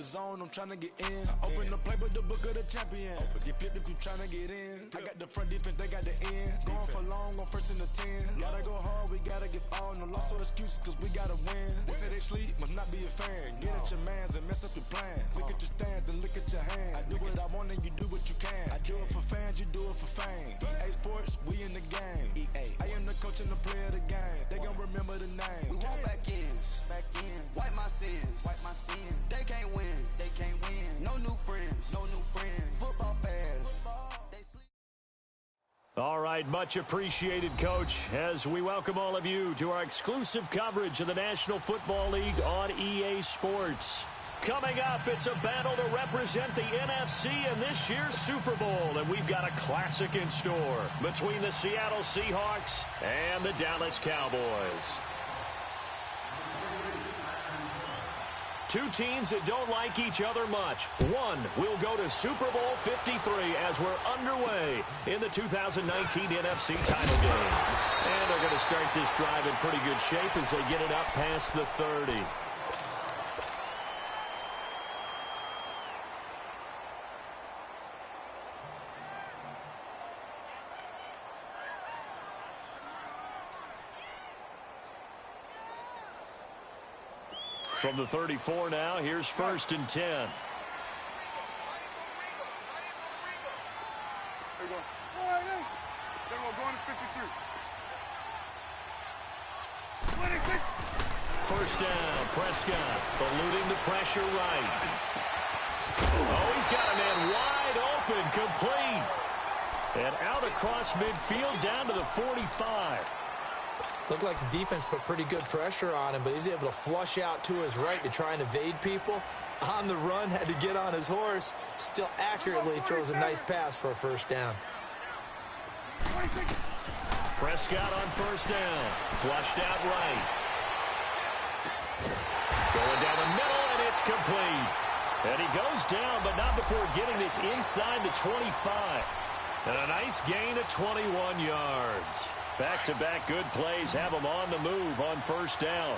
The zone, I'm trying to get in. Open the playbook, the book of the champion. Get flipped if you trying to get in. I got the front defense, they got the end. Going for long, on first and the 10. Gotta go hard, we gotta give all. No loss or excuses, cause we gotta win. They say they sleep, must not be a fan. Get at your mans and mess up your plans. Look at your stands and look at your hands. I do what I want and you do what you can. I do it for fans, you do it for fame. EA Sports, we in the game. I am the coach and the player of the game. They gon' remember the name. We want back ends. Wipe my sins. They can't win. No new friends. Football fans. All right, much appreciated, Coach, as we welcome all of you to our exclusive coverage of the National Football League on EA Sports. Coming up, it's a battle to represent the NFC in this year's Super Bowl, and we've got a classic in store between the Seattle Seahawks and the Dallas Cowboys. Two teams that don't like each other much. One will go to Super Bowl 53 as we're underway in the 2019 NFC title game. And they're going to start this drive in pretty good shape as they get it up past the 30. From the 34 now, here's 1st and 10. There we go. Going to 53. 26. First down, Prescott eluding the pressure right. Oh, he's got a man wide open, complete. And out across midfield down to the 45. Looked like the defense put pretty good pressure on him, but he's able to flush out to his right to try and evade people. On the run, had to get on his horse. Still accurately throws a nice pass for a first down. Prescott on first down. Flushed out right. Going down the middle, and it's complete. And he goes down, but not before getting this inside the 25. And a nice gain of 21 yards. Back-to-back good plays have him on the move on first down.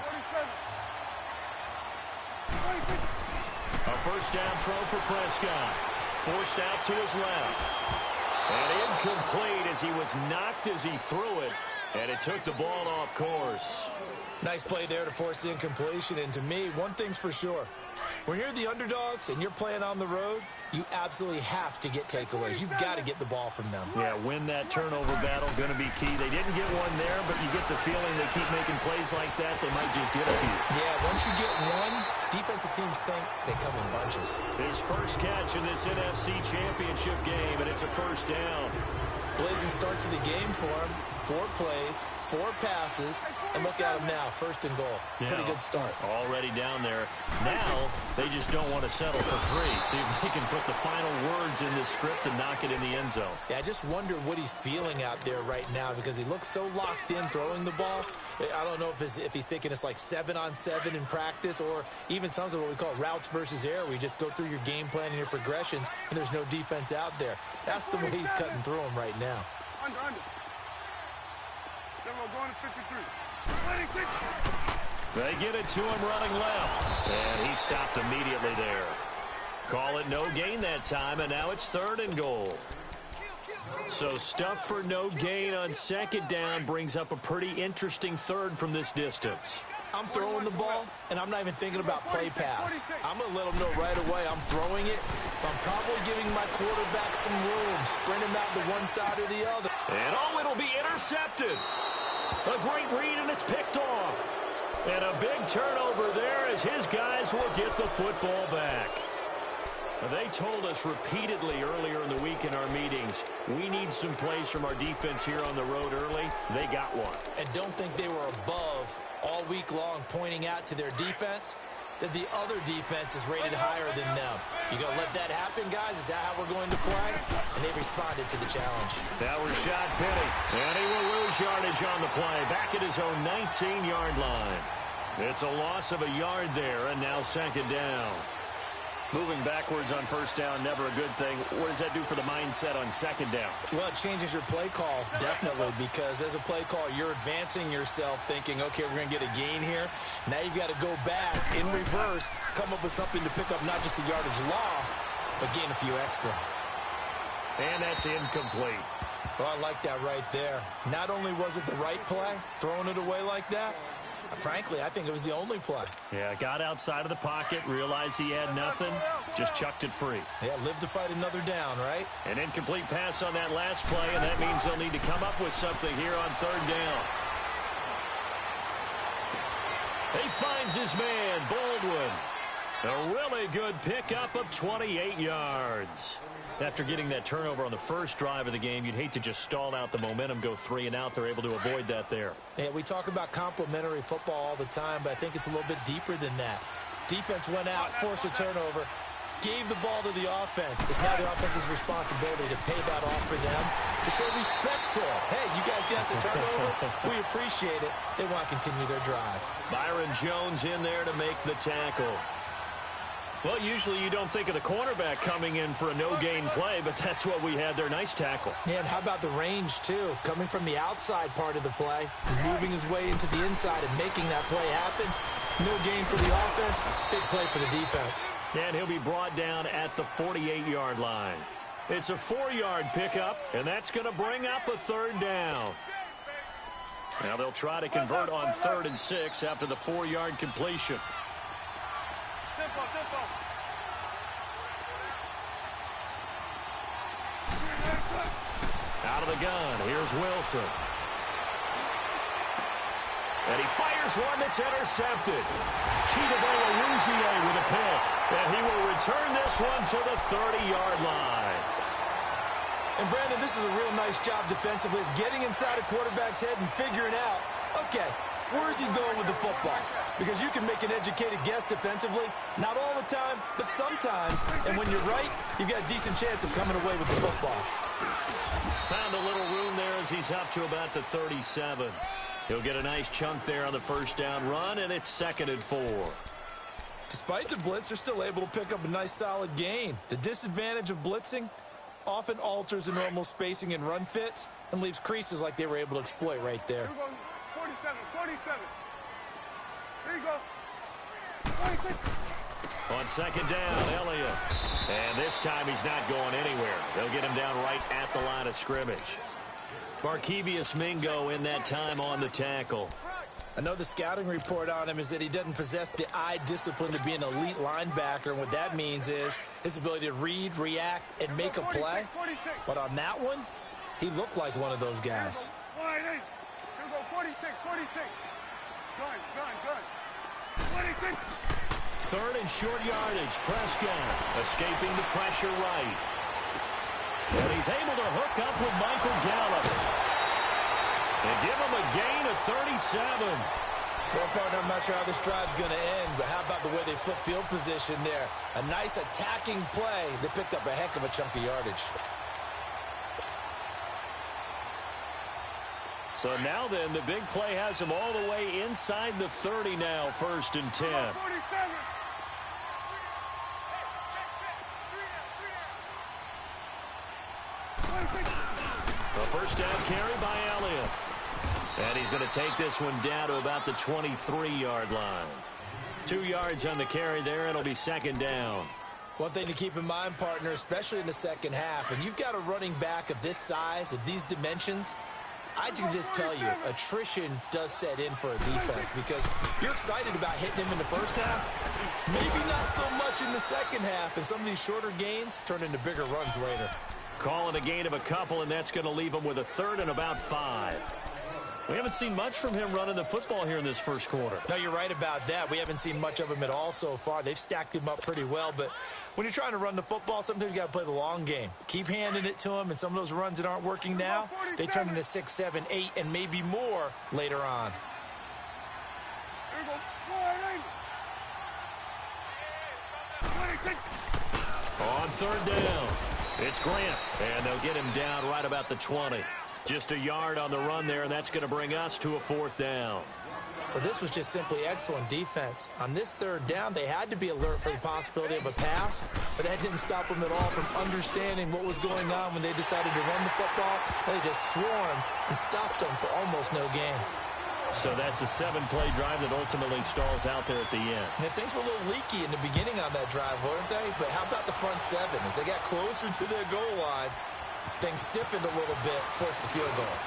A first down throw for Prescott. Forced out to his left. And incomplete as he was knocked as he threw it. And it took the ball off course. Nice play there to force the incompletion. And to me, one thing's for sure. When you're the underdogs and you're playing on the road, you absolutely have to get takeaways. You've got to get the ball from them. Yeah, win that turnover battle, going to be key. They didn't get one there, but you get the feeling they keep making plays like that, they might just get a few. Yeah, once you get one, defensive teams think they come in bunches. His first catch in this NFC Championship game, and it's a first down. Blazing start to the game for him. 4 plays, 4 passes, and look at him now, 1st and goal. Yeah, pretty good start. Already down there. Now, they just don't want to settle for 3. See if they can put the final words in this script and knock it in the end zone. Yeah, I just wonder what he's feeling out there right now because he looks so locked in throwing the ball. I don't know if he's thinking it's like 7-on-7 in practice or even something what we call routes versus air, where you just go through your game plan and your progressions and there's no defense out there. That's the way he's cutting through them right now. Under. Then we're going to 53. 26. They get it to him running left. And he stopped immediately there. Call it no gain that time, and now it's 3rd and goal. So stuff for no gain on 2nd down brings up a pretty interesting 3rd from this distance. I'm throwing the ball, and I'm not even thinking about play pass. I'm going to let them know right away I'm throwing it. I'm probably giving my quarterback some room, sprint him out to one side or the other. And oh, it'll be intercepted. A great read, and it's picked off. And a big turnover there as his guys will get the football back. They told us repeatedly earlier in the week in our meetings, we need some plays from our defense here on the road early. They got one. And don't think they were above all week long pointing out to their defense that the other defense is rated higher than them. You going to let that happen, guys? Is that how we're going to play? And they responded to the challenge. That was shot Penny. And he will lose yardage on the play. Back at his own 19-yard line. It's a loss of a yard there, and now 2nd down. Moving backwards on first down, never a good thing. What does that do for the mindset on second down? Well, it changes your play call, definitely, because as a play call, you're advancing yourself thinking, okay, we're going to get a gain here. Now you've got to go back in reverse, come up with something to pick up not just the yardage lost, but gain a few extra. And that's incomplete. So I like that right there. Not only was it the right play, throwing it away like that, frankly, I think it was the only play. Yeah, got outside of the pocket, realized he had nothing, just chucked it free. Yeah, live to fight another down, right? An incomplete pass on that last play, and that means they'll need to come up with something here on third down. He finds his man, Baldwin. A really good pickup of 28 yards. After getting that turnover on the first drive of the game, you'd hate to just stall out the momentum, go 3 and out. They're able to avoid that there. Yeah, we talk about complementary football all the time, but I think it's a little bit deeper than that. Defense went out, forced a turnover, gave the ball to the offense. It's now the offense's responsibility to pay that off for them, to show respect to them. Hey, you guys got a turnover? We appreciate it. They want to continue their drive. Byron Jones in there to make the tackle. Well, usually you don't think of the cornerback coming in for a no-gain play, but that's what we had there. Nice tackle. Yeah, and how about the range, too? Coming from the outside part of the play, moving his way into the inside and making that play happen. No gain for the offense, big play for the defense. And he'll be brought down at the 48-yard line. It's a 4-yard pickup, and that's going to bring up a third down. Now they'll try to convert on 3rd and 6 after the 4-yard completion. Out of the gun, here's Wilson. And he fires one that's intercepted. Chidobe Awuzie with a pick. And he will return this one to the 30-yard line. And, Brandon, this is a real nice job defensively of getting inside a quarterback's head and figuring out, okay, where's he going with the football? Because you can make an educated guess defensively. Not all the time, but sometimes. And when you're right, you've got a decent chance of coming away with the football. Found a little room there as he's up to about the 37. He'll get a nice chunk there on the first down run, and it's 2nd and 4. Despite the blitz, they're still able to pick up a nice solid gain. The disadvantage of blitzing often alters the normal spacing and run fits and leaves creases like they were able to exploit right there. 47. There you go. 46. On 2nd down, Elliott. And this time he's not going anywhere. They'll get him down right at the line of scrimmage. Barkevius Mingo in that time on the tackle. I know the scouting report on him is that he doesn't possess the eye discipline to be an elite linebacker, and what that means is his ability to read, react, and make a play. But on that one, he looked like one of those guys. Here we go, 46. Gun. 26. 3rd and short yardage. Prescott escaping the pressure right. And he's able to hook up with Michael Gallup. And give him a gain of 37. Well, partner, I'm not sure how this drive's going to end, but how about the way they flip field position there? A nice attacking play that picked up a heck of a chunk of yardage. So now then, the big play has him all the way inside the 30 now, 1st and 10. 47. A first down carry by Elliott. And he's going to take this one down to about the 23-yard line. 2 yards on the carry there. It'll be 2nd down. One thing to keep in mind, partner, especially in the second half, and you've got a running back of this size, of these dimensions, I can just tell you, attrition does set in for a defense because you're excited about hitting him in the first half, maybe not so much in the second half, and some of these shorter gains turn into bigger runs later. Calling a gain of a couple, and that's going to leave him with a 3rd and about 5. We haven't seen much from him running the football here in this first quarter. No, you're right about that. We haven't seen much of him at all so far. They've stacked him up pretty well, but when you're trying to run the football, sometimes you got to play the long game. Keep handing it to him, and some of those runs that aren't working now, they turn into 6, 7, 8, and maybe more later on. Here we go. 26. On 3rd down, it's Grant, and they'll get him down right about the 20. Just a yard on the run there, and that's going to bring us to a 4th down. Well, this was just simply excellent defense. On this third down, they had to be alert for the possibility of a pass, but that didn't stop them at all from understanding what was going on when they decided to run the football, and they just swarmed and stopped them for almost no gain. So that's a 7-play drive that ultimately stalls out there at the end. And things were a little leaky in the beginning on that drive, weren't they? But how about the front seven? As they got closer to their goal line, things stiffened a little bit, forced the field goal.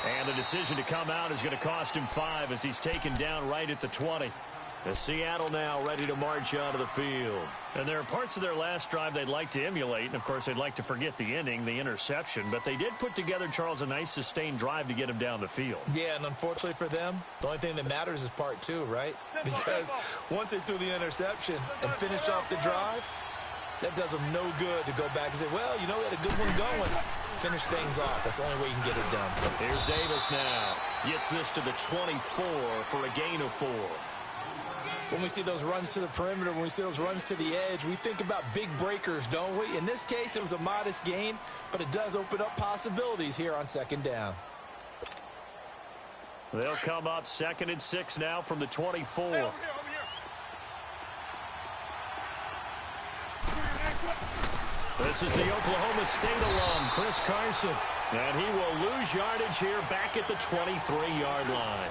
And the decision to come out is going to cost him 5 as he's taken down right at the 20. The Seattle now ready to march onto the field. And there are parts of their last drive they'd like to emulate. And, of course, they'd like to forget the ending, the interception. But they did put together, Charles, a nice sustained drive to get him down the field. Yeah, and unfortunately for them, the only thing that matters is part 2, right? Because once they threw the interception and finished off the drive, that does them no good to go back and say, well, you know, we had a good one going. Finish things off. That's the only way you can get it done. Here's Davis now. Gets this to the 24 for a gain of 4. When we see those runs to the perimeter, when we see those runs to the edge, we think about big breakers, don't we? In this case, it was a modest gain, but it does open up possibilities here on second down. They'll come up 2nd and 6 now from the 24. This is the Oklahoma State alum, Chris Carson. And he will lose yardage here back at the 23-yard line.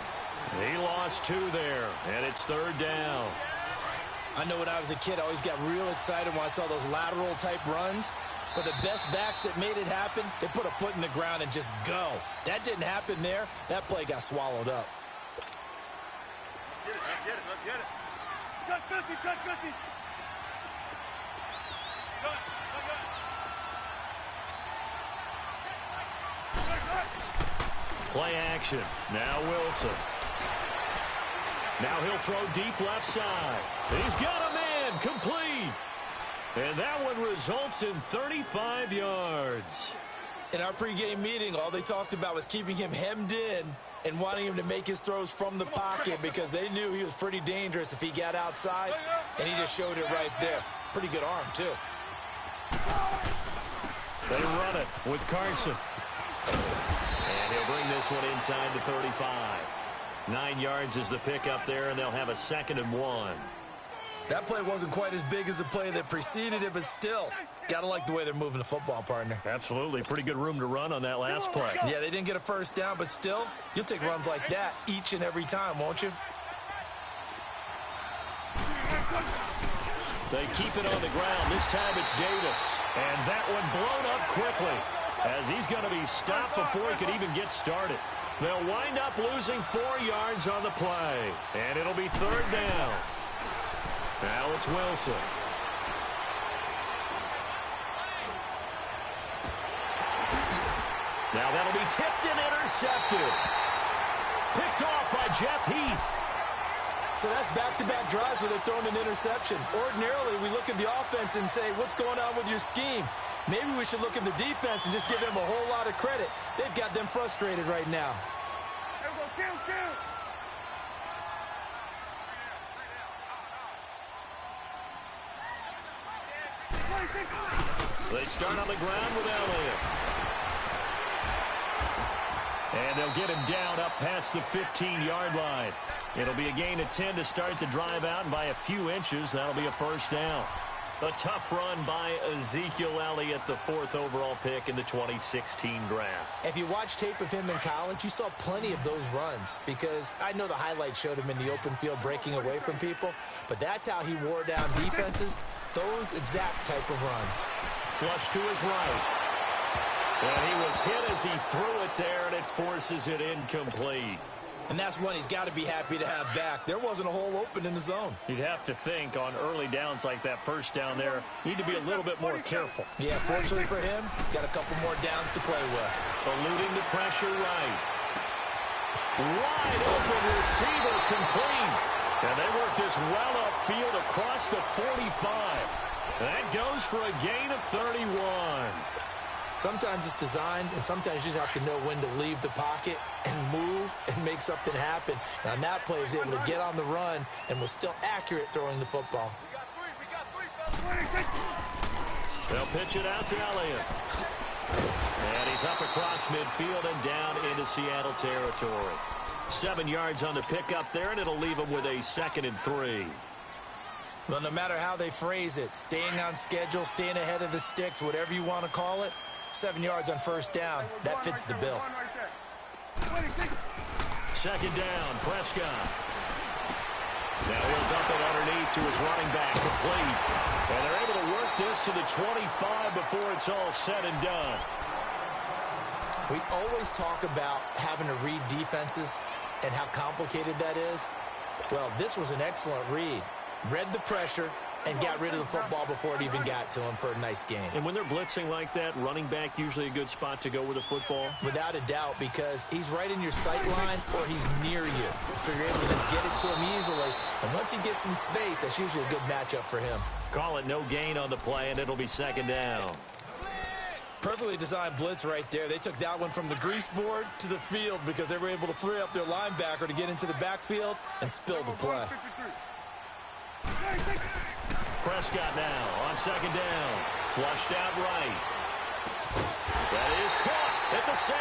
He lost 2 there, and it's 3rd down. I know when I was a kid, I always got real excited when I saw those lateral-type runs. But the best backs that made it happen, they put a foot in the ground and just go. That didn't happen there. That play got swallowed up. Let's get it, let's get it. Shut 50, shut 50. Play action. Now Wilson. Now he'll throw deep left side. He's got a man complete. And that one results in 35 yards. In our pregame meeting, all they talked about was keeping him hemmed in and wanting him to make his throws from the pocket because they knew he was pretty dangerous if he got outside, and he just showed it right there. Pretty good arm, too. They run it with Carson. And he'll bring this one inside the 35. 9 yards is the pickup there, and they'll have a 2nd and 1. That play wasn't quite as big as the play that preceded it, but still, got to like the way they're moving the football, partner. Absolutely. Pretty good room to run on that last play. Yeah, they didn't get a first down, but still, you'll take runs like that each and every time, won't you? They keep it on the ground. This time it's Davis. And that one blown up quickly as he's going to be stopped before he could even get started. They'll wind up losing 4 yards on the play. And it'll be 3rd down. Now it's Wilson. Now that'll be tipped and intercepted. Picked off by Jeff Heath. So that's back-to-back drives where they're throwing an interception. Ordinarily, we look at the offense and say, what's going on with your scheme? Maybe we should look at the defense and just give them a whole lot of credit. They've got them frustrated right now. There we go, kill. They start on the ground with Elliott. And they'll get him down up past the 15-yard line. It'll be a gain of 10 to start the drive out, and by a few inches, that'll be a 1st down. A tough run by Ezekiel Elliott, the 4th overall pick in the 2016 draft. If you watch tape of him in college, you saw plenty of those runs because I know the highlights showed him in the open field breaking away from people, but that's how he wore down defenses, those exact type of runs. Flush to his right. And he was hit as he threw it there, and it forces it incomplete. And that's one he's got to be happy to have back. There wasn't a hole open in the zone. You'd have to think on early downs like that 1st down there, need to be a little bit more careful. Yeah, fortunately for him, got a couple more downs to play with. Eluding the pressure right. Wide open receiver complete. And they work this well upfield across the 45. That goes for a gain of 31. Sometimes it's designed, and sometimes you just have to know when to leave the pocket and move and make something happen. And on that play, he was able to get on the run and was still accurate throwing the football. They'll pitch it out to Elliott. And he's up across midfield and down into Seattle territory. 7 yards on the pickup there, and it'll leave him with a 2nd and 3. Well, no matter how they phrase it, staying on schedule, staying ahead of the sticks, whatever you want to call it, 7 yards on first down, that fits the bill. 2nd down, Prescott. Now he'll dump it underneath to his running back, complete. And they're able to work this to the 25 before it's all said and done. We always talk about having to read defenses and how complicated that is. Well, this was an excellent read. Read the pressure and got rid of the football before it even got to him for a nice gain. And when they're blitzing like that, running back usually a good spot to go with the football? Without a doubt, because he's right in your sight line or he's near you. So you're able to just get it to him easily. And once he gets in space, that's usually a good matchup for him. Call it no gain on the play, and it'll be 2nd down. Perfectly designed blitz right there. They took that one from the grease board to the field because they were able to free up their linebacker to get into the backfield and spill the play. Prescott now on 2nd down. Flushed out right. That is caught at the 7.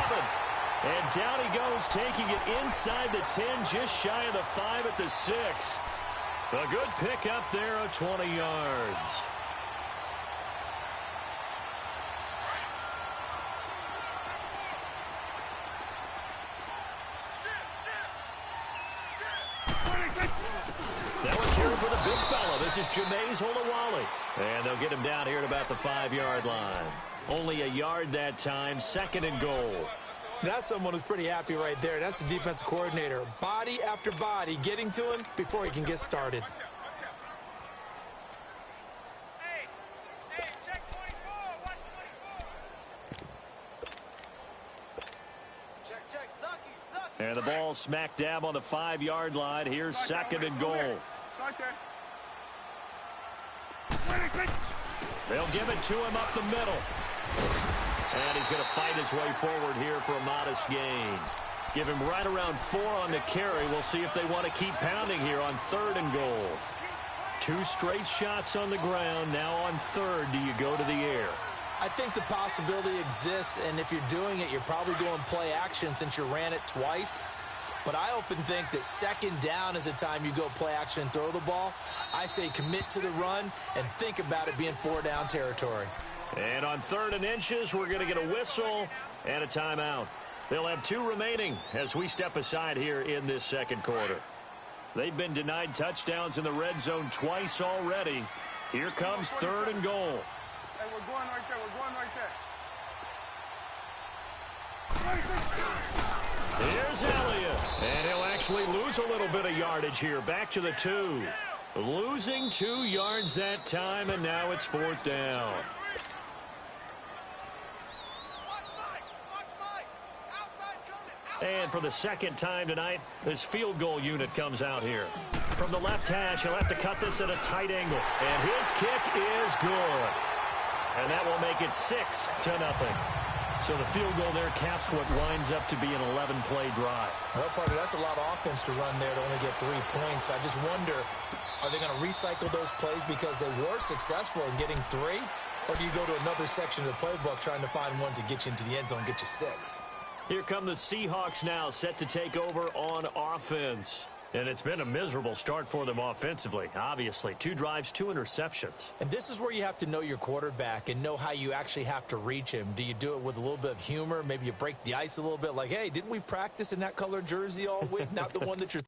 And down he goes, taking it inside the 10, just shy of the 5 at the 6. A good pick up there of 20 yards. That one here for the big fella. This is Jameis Olawale. And they'll get him down here at about the 5-yard line. Only a yard that time, 2nd and goal. That's someone who's pretty happy right there. That's the defensive coordinator. Body after body getting to him before he can get started. Hey, check 24. Watch 24. Check. Lucky. And the ball smack dab on the 5-yard line. Here's 2nd and goal. They'll give it to him up the middle. And he's going to fight his way forward here for a modest gain. Give him right around 4 on the carry. We'll see if they want to keep pounding here on 3rd and goal. 2 straight shots on the ground. Now on 3rd, do you go to the air? I think the possibility exists, and if you're doing it, you're probably going play action since you ran it twice. But I often think that 2nd down is a time you go play action and throw the ball. I say commit to the run and think about it being 4-down territory. And on 3rd and inches, we're going to get a whistle and a timeout. They'll have 2 remaining as we step aside here in this 2nd quarter. They've been denied touchdowns in the red zone twice already. Here comes 3rd and goal. Hey, we're going right there. Here's Elliott. And he'll actually lose a little bit of yardage here. Back to the 2. Losing 2 yards that time, and now it's 4th down. And for the 2nd time tonight, this field goal unit comes out here. From the left hash, he'll have to cut this at a tight angle. And his kick is good. And that will make it 6-0. So the field goal there caps what winds up to be an 11-play drive. Well, partner, that's a lot of offense to run there to only get 3 points. I just wonder, are they going to recycle those plays because they were successful in getting 3? Or do you go to another section of the playbook trying to find ones that get you into the end zone and get you 6? Here come the Seahawks now, set to take over on offense. And it's been a miserable start for them offensively, obviously. 2 drives, 2 interceptions. And this is where you have to know your quarterback and know how you actually have to reach him. Do you do it with a little bit of humor? Maybe you break the ice a little bit like, hey, didn't we practice in that color jersey all week? Not the one that you're